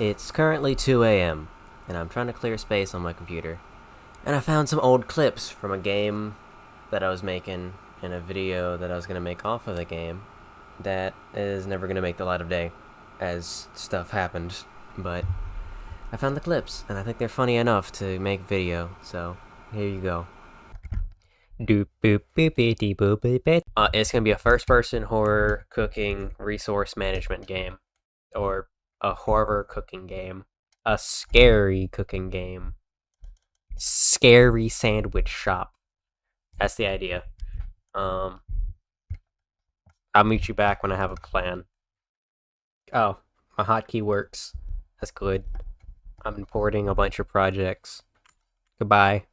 It's currently 2 a.m., and I'm trying to clear space on my computer. And I found some old clips from a game that I was making and a video that I was going to make off of the game that is never going to make the light of day as stuff happened. But I found the clips, and I think they're funny enough to make video, so here you go. It's going to be a first-person horror cooking resource management game. Or a horror cooking game. A scary cooking game. Scary sandwich shop. That's the idea. I'll meet you back when I have a plan. Oh, my hotkey works. That's good. I'm importing a bunch of projects. Goodbye.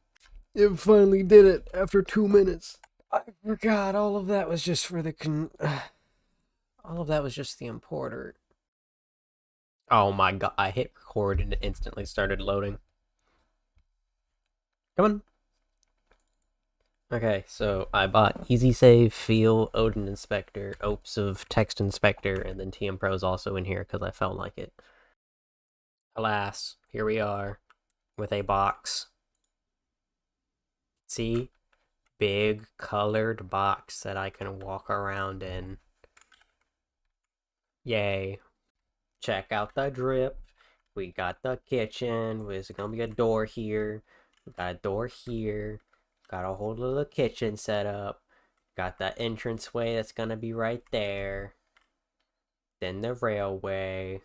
It finally did it after 2 minutes. I forgot all of that was just for the all of that was just the importer. Oh my god, I hit record and it instantly started loading. Come on. Okay, so I bought Easy Save, Feel, Odin Inspector, Opes of Text Inspector, and then TM Pro is also in here because I felt like it. Alas, here we are with a box. See? Big colored box that I can walk around in. Yay. Check out the drip. We got the kitchen. There's gonna be a door here. We got a door here. Got a whole little kitchen set up. Got the entranceway that's gonna be right there. Then the railway.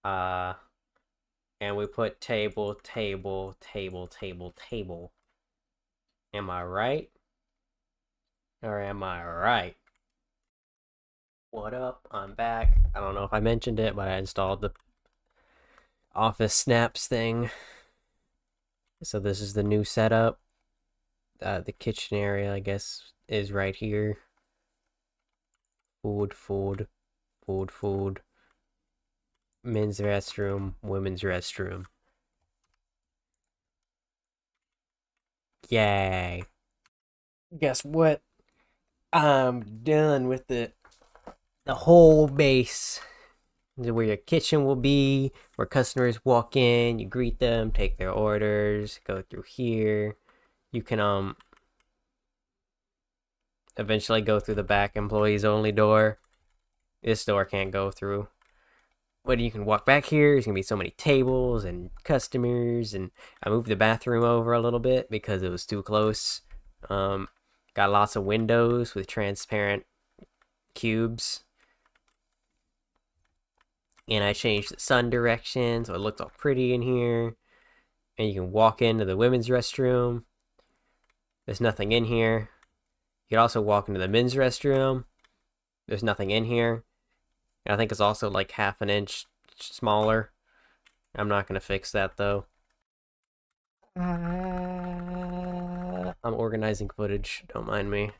And we put table, table, table, table, table. Am I right? Or am I right? What up? I'm back. I don't know if I mentioned it, but I installed the Office Snaps thing. So this is the new setup. The kitchen area, I guess, is right here. Food, food, food, food. Men's restroom, women's restroom. Yay. Guess what? I'm done with the whole base. This is where your kitchen will be, where customers walk in, you greet them, take their orders, go through here. You can eventually go through the back employees only door. This door can't go through. But you can walk back here. There's gonna be so many tables and customers, and I moved the bathroom over a little bit because it was too close. Got lots of windows with transparent cubes. And I changed the sun direction so it looked all pretty in here. And you can walk into the women's restroom. There's nothing in here. You can also walk into the men's restroom. There's nothing in here. And I think it's also like half an inch smaller. I'm not going to fix that though. I'm organizing footage. Don't mind me.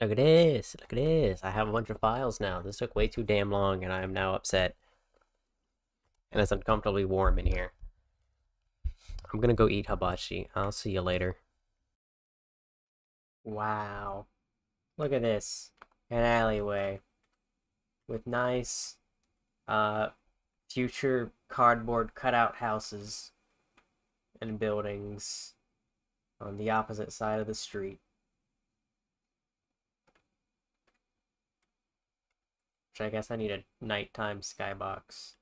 Look at this. Look at this. I have a bunch of files now. This took way too damn long and I am now upset. And it's uncomfortably warm in here. I'm gonna go eat hibachi. I'll see you later. Wow. Look at this. An alleyway. With nice, future cardboard cutout houses and buildings on the opposite side of the street. Which I guess I need a nighttime skybox.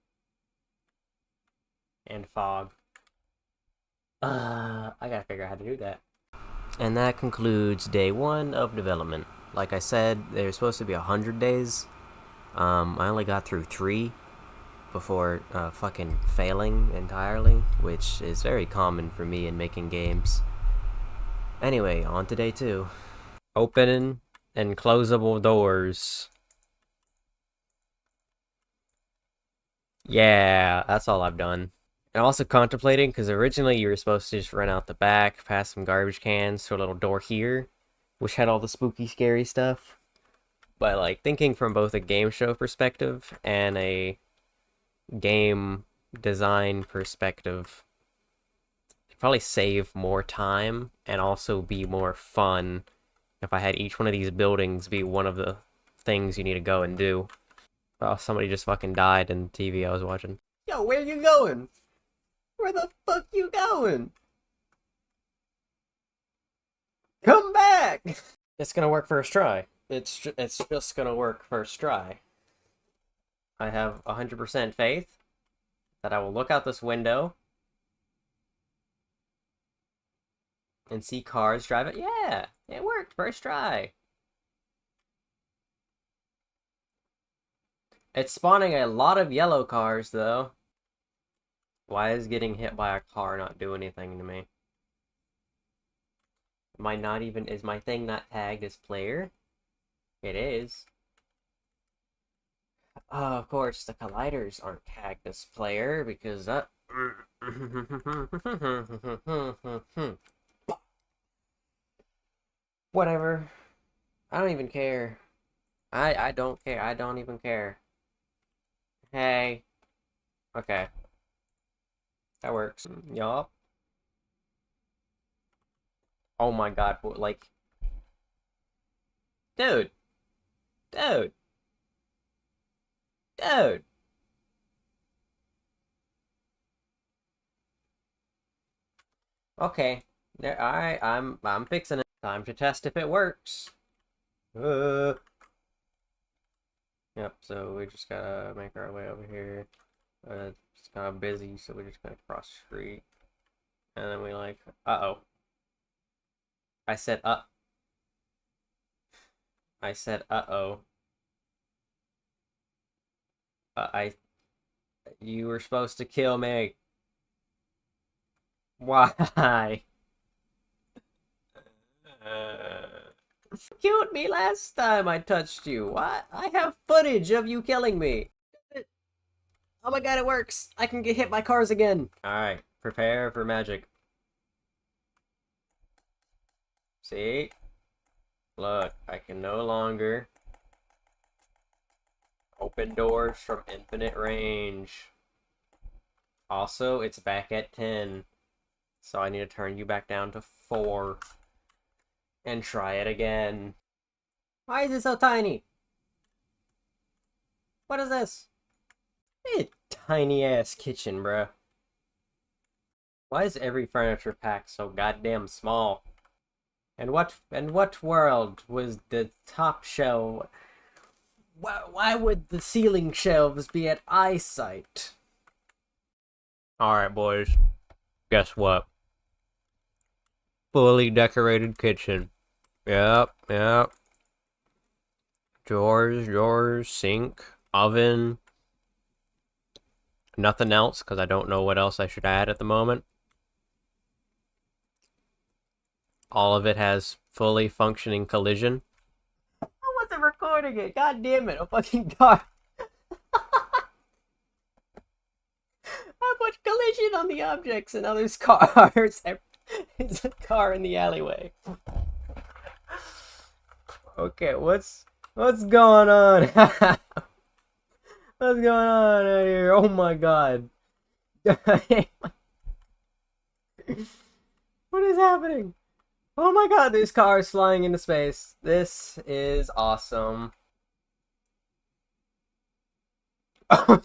And fog. I gotta figure out how to do that. And that concludes day 1 of development. Like I said, there's supposed to be 100 days. I only got through 3 before fucking failing entirely, which is very common for me in making games. Anyway, on to day 2. Open and closable doors. Yeah, that's all I've done. And I'm also contemplating, because originally you were supposed to just run out the back, pass some garbage cans to a little door here, which had all the spooky, scary stuff. But, like, thinking from both a game show perspective and a game design perspective, it'd probably save more time and also be more fun if I had each one of these buildings be one of the things you need to go and do. Oh, somebody just fucking died in the TV I was watching. Yo, where you going? Where the fuck you going? Come back! It's gonna work first try. It's just gonna work first try. I have 100% faith that I will look out this window and see cars drive it. Yeah, it worked first try. It's spawning a lot of yellow cars, though. Why is getting hit by a car not do anything to me? Am I not even... Is my thing not tagged as player? It is. Oh, of course, the colliders aren't tagged as player, because... Whatever. I don't even care. I don't care. I don't even care. Hey. Okay. That works. Yup. Oh my god, like... Dude. Dude. Dude. Okay. There, alright, I'm fixing it. Time to test if it works. Yep, so we just gotta make our way over here. It's kind of busy, so we're just gonna cross the street. And then we like, uh-oh. I said, I said, uh-oh. You were supposed to kill me. Why? Killed me last time I touched you. What? I have footage of you killing me. Oh my god, it works. I can get hit by cars again. Alright, prepare for magic. See? Look, I can no longer open doors from infinite range. Also, it's back at 10. So I need to turn you back down to 4. And try it again. Why is it so tiny? What is this? A tiny ass kitchen, bruh. Why is every furniture pack so goddamn small? And what world was the top shelf? Why would the ceiling shelves be at eyesight? Alright, boys. Guess what? Fully decorated kitchen. Yep. Drawers, sink, oven. Nothing else, because I don't know what else I should add at the moment. All of it has fully functioning collision. I wasn't recording it. God damn it. A fucking car. I put collision on the objects and now there's cars. There's a car in the alleyway. Okay, what's going on? What's going on out here? Oh my god. What is happening? Oh my god, there's cars flying into space. This is awesome. I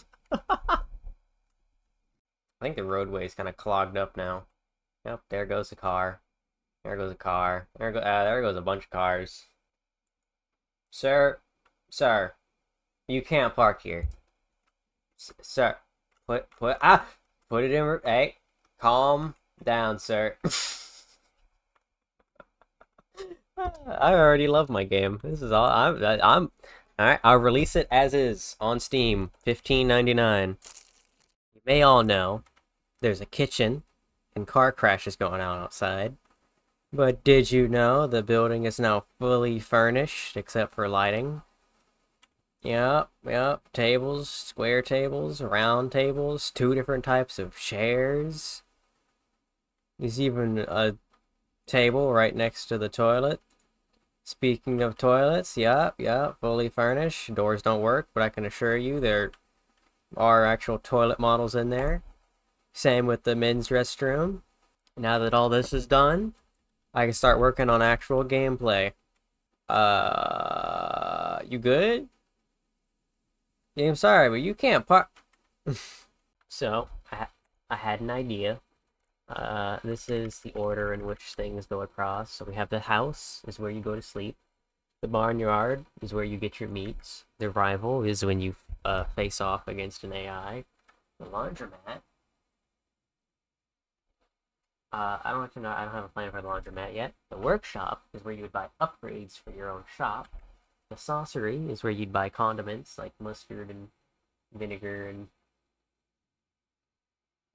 think the roadway is kind of clogged up now. Yep, there goes a car. There goes a car. There goes a bunch of cars. Sir, you can't park here. Sir, put it in. Hey, calm down, sir. I already love my game. This is all. I'm. All right, I'll release it as is on Steam, $15.99. You may all know there's a kitchen and car crashes going on outside. But did you know the building is now fully furnished except for lighting? Yep. Tables, square tables, round tables, 2 different types of chairs. There's even a table right next to the toilet. Speaking of toilets, yep, fully furnished. Doors don't work, but I can assure you there are actual toilet models in there. Same with the men's restroom. Now that all this is done, I can start working on actual gameplay. You good? I'm sorry, but you can't park. So, I had an idea. This is the order in which things go across. So we have the house is where you go to sleep. The barnyard is where you get your meats. The rival is when you face off against an AI. The laundromat. I don't actually know. I don't have a plan for the laundromat yet. The workshop is where you would buy upgrades for your own shop. The saucery is where you'd buy condiments like mustard and vinegar and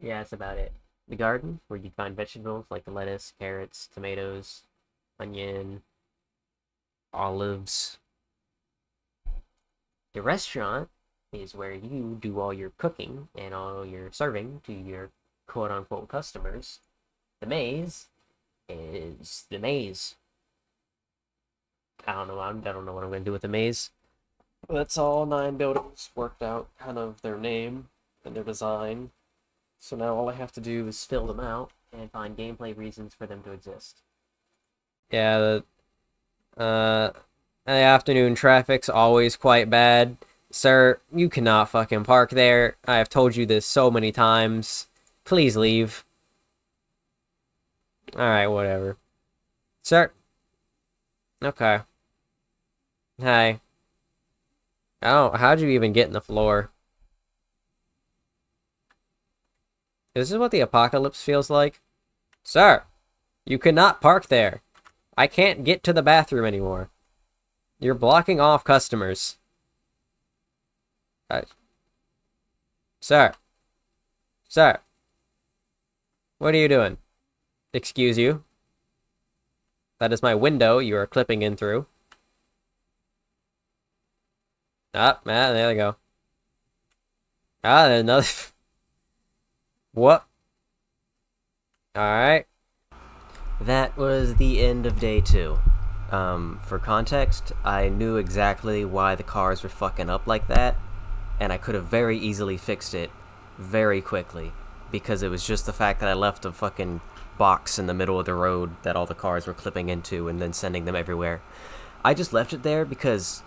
yeah, that's about it. The garden, where you'd find vegetables like lettuce, carrots, tomatoes, onion, olives. The restaurant is where you do all your cooking and all your serving to your quote unquote customers. The maze is the maze. I don't know. I don't know what I'm gonna do with the maze. That's all 9 buildings worked out, kind of their name and their design. So now all I have to do is fill them out and find gameplay reasons for them to exist. Yeah, the afternoon traffic's always quite bad. Sir, you cannot fucking park there. I have told you this so many times. Please leave. Alright, whatever. Sir? Okay. Hi. Oh, how'd you even get in the floor? This is what the apocalypse feels like? Sir, you cannot park there. I can't get to the bathroom anymore. You're blocking off customers. Sir. Sir. What are you doing? Excuse you. That is my window you are clipping in through. Ah, there we go. Ah, there's another... What? Alright. That was the end of day 2. For context, I knew exactly why the cars were fucking up like that, and I could have very easily fixed it very quickly, because it was just the fact that I left a fucking box in the middle of the road that all the cars were clipping into and then sending them everywhere. I just left it there because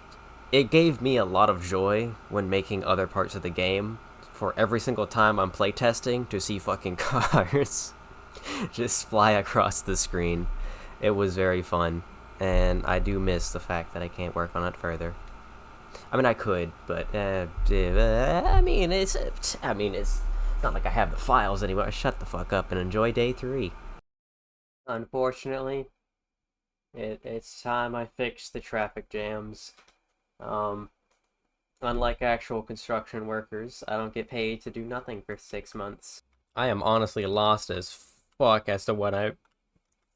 it gave me a lot of joy when making other parts of the game for every single time I'm playtesting to see fucking cars just fly across the screen. It was very fun, and I do miss the fact that I can't work on it further. I mean, I could, but I mean, it's not like I have the files anymore. Shut the fuck up and enjoy day 3. Unfortunately, it's time I fix the traffic jams. Unlike actual construction workers, I don't get paid to do nothing for 6 months. I am honestly lost as fuck as to what I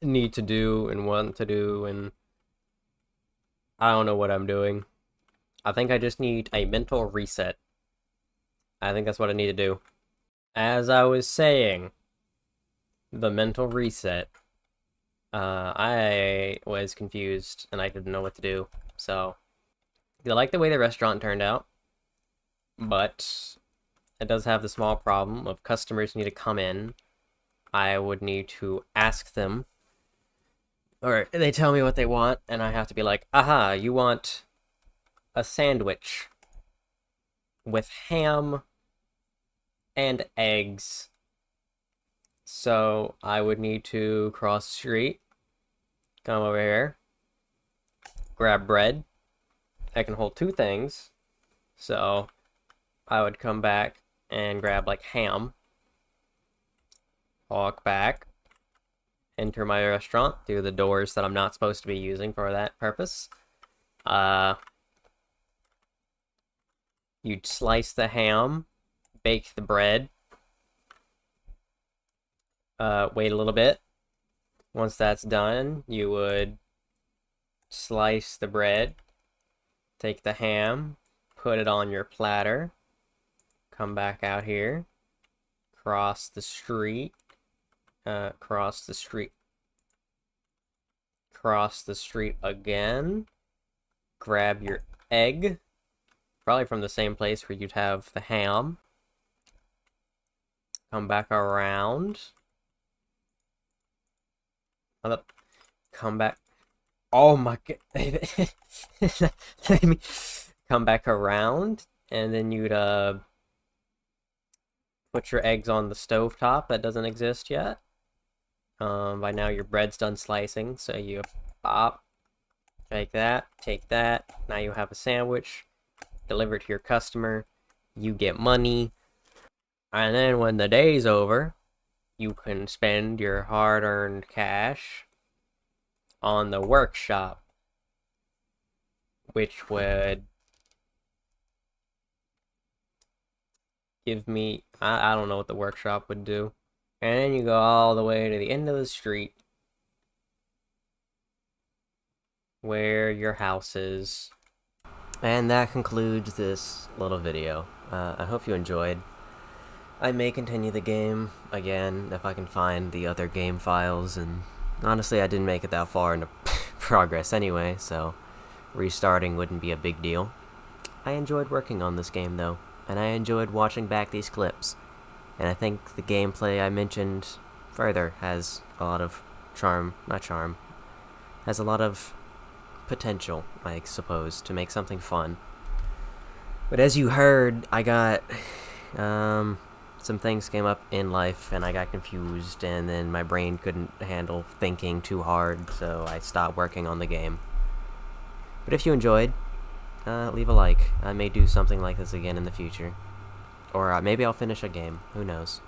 need to do and want to do, and I don't know what I'm doing. I think I just need a mental reset. I think that's what I need to do. As I was saying, the mental reset. I was confused and I didn't know what to do, so I like the way the restaurant turned out, but it does have the small problem of customers need to come in. I would need to ask them, or they tell me what they want, and I have to be like, aha, you want a sandwich with ham and eggs. So I would need to cross the street, come over here, grab bread. I can hold 2 things, so I would come back and grab like ham, walk back, enter my restaurant through the doors that I'm not supposed to be using for that purpose. You'd slice the ham, bake the bread, wait a little bit. Once that's done, you would slice the bread, take the ham, put it on your platter, come back out here, cross the street again, grab your egg, probably from the same place where you'd have the ham, come back around, come back, oh my god, let me come back around and then you'd put your eggs on the stovetop that doesn't exist yet. By now your bread's done slicing, so you pop, take that, now you have a sandwich, deliver it to your customer, you get money, and then when the day's over, you can spend your hard-earned cash on the workshop, which would give me, I don't know what the workshop would do. And then you go all the way to the end of the street where your house is. And that concludes this little video. I hope you enjoyed. I may continue the game again if I can find the other game files, and honestly I didn't make it that far into progress anyway, so restarting wouldn't be a big deal. I enjoyed working on this game though, and I enjoyed watching back these clips. And I think the gameplay I mentioned further has a lot of has a lot of potential, I suppose, to make something fun. But as you heard, I got, some things came up in life and I got confused, and then my brain couldn't handle thinking too hard, so I stopped working on the game. But if you enjoyed, leave a like. I may do something like this again in the future. Or maybe I'll finish a game. Who knows?